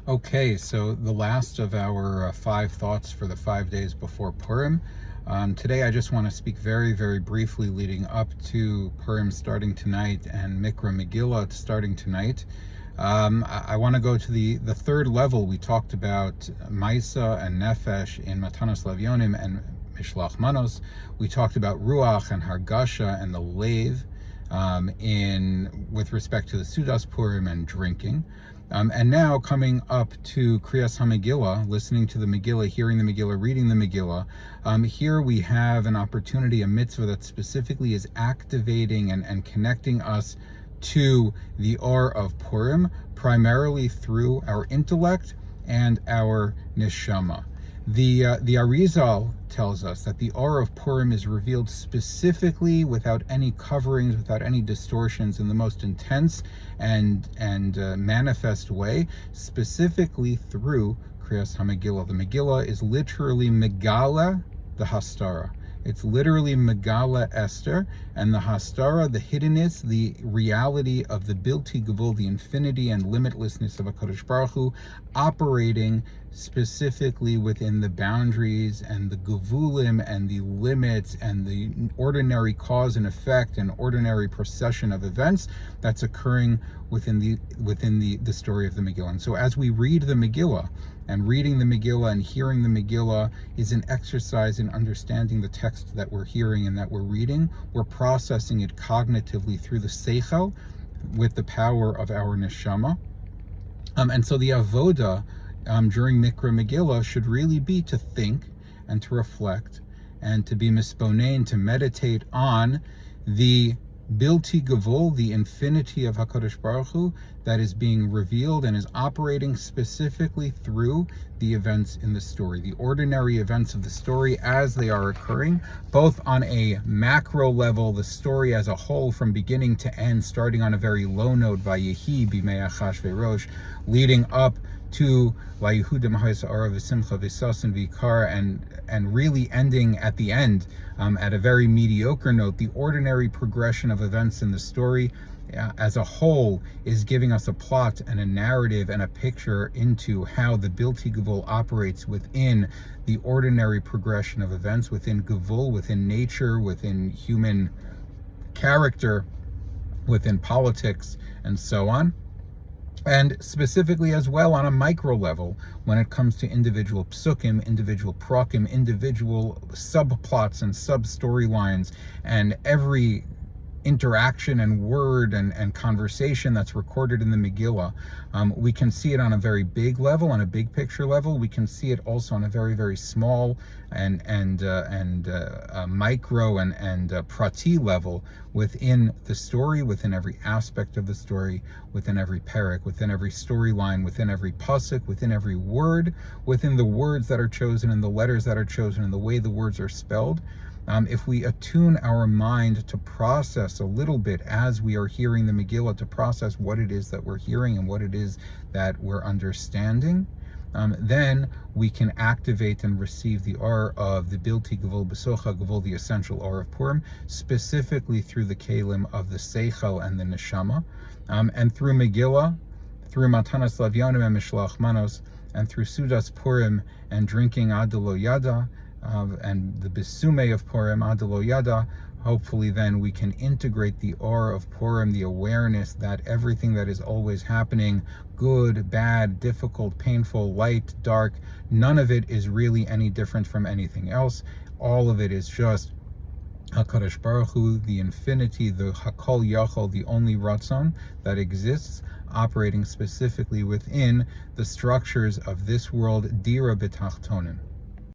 Okay, so the last of our 5 thoughts for the 5 days before Purim. Today I just want to speak very, very briefly leading up to Purim starting tonight and Mikrah Megillah starting tonight. I want to go to the third level. We talked about Maisa and Nefesh in Matanos Lavyonim and Mishlach Manos. We talked about Ruach and Hargasha and the Lev with respect to the Sudas Purim and drinking. And now coming up to Kriyas HaMegillah, listening to the Megillah, hearing the Megillah, reading the Megillah, here we have an opportunity, a mitzvah that specifically is activating and connecting us to the Or of Purim, primarily through our intellect and our neshama. The Arizal tells us that the Or of Purim is revealed specifically without any coverings, without any distortions, in the most intense and manifest way, specifically through Kriyas HaMegillah. The Megillah is literally Megillah, the Hastara. It's literally Megillah Esther, and the Hastara, the hiddenness, the reality of the Bilti Gevul, the infinity and limitlessness of HaKadosh Baruch Hu, operating specifically within the boundaries and the Gevulim and the limits and the ordinary cause and effect and ordinary procession of events that's occurring within the story of the Megillah. And so as we read the Megillah, and reading the Megillah and hearing the Megillah is an exercise in understanding the text that we're hearing and that we're reading. We're processing it cognitively through the Seichel with the power of our Neshama. And so the Avoda during Mikrah Megillah should really be to think and to reflect and to be misponein, to meditate on the Bilti Gevul, the infinity of HaKadosh Baruch Hu that is being revealed and is operating specifically through the events in the story, the ordinary events of the story as they are occurring, both on a macro level, the story as a whole from beginning to end, starting on a very low note, Vayehi b'mei Achashverosh, leading up to Vayehudim ha'isa'ara v'simcha v'sasin v'ikar, and really ending at the end at a very mediocre note. The ordinary progression of events in the story as a whole is giving us a plot and a narrative and a picture into how the Bilti Gevul operates within the ordinary progression of events, within Gevul, within nature, within human character, within politics, and so on. And specifically as well on a micro level when it comes to individual psukim, individual prakim, individual subplots and sub-storylines, and every interaction and word and conversation that's recorded in the Megillah. We can see it on a very big level, on a big picture level. We can see it also on a very, very small and micro and prati level within the story, within every aspect of the story, within every parak, within every storyline, within every pasuk, within every word, within the words that are chosen and the letters that are chosen and the way the words are spelled. If we attune our mind to process a little bit as we are hearing the Megillah, to process what it is that we're hearing and what it is that we're understanding, then we can activate and receive the Or of the Bilti Gevul B'socha Gevul, the essential Or of Purim, specifically through the Kalim of the Seichel and the Neshama, and through Megillah, through Matanas Lavyonim and Mishlach Manos, and through Sudas Purim and drinking Ad Lo Yada, and the Besume of Purim, Ad Lo Yada. Hopefully then we can integrate the Or of Purim, the awareness that everything that is always happening, good, bad, difficult, painful, light, dark, none of it is really any different from anything else. All of it is just HaKadosh Baruch Hu, the infinity, the Hakol Yachol, the only Ratzon that exists, operating specifically within the structures of this world, Dira B'Tachtonin.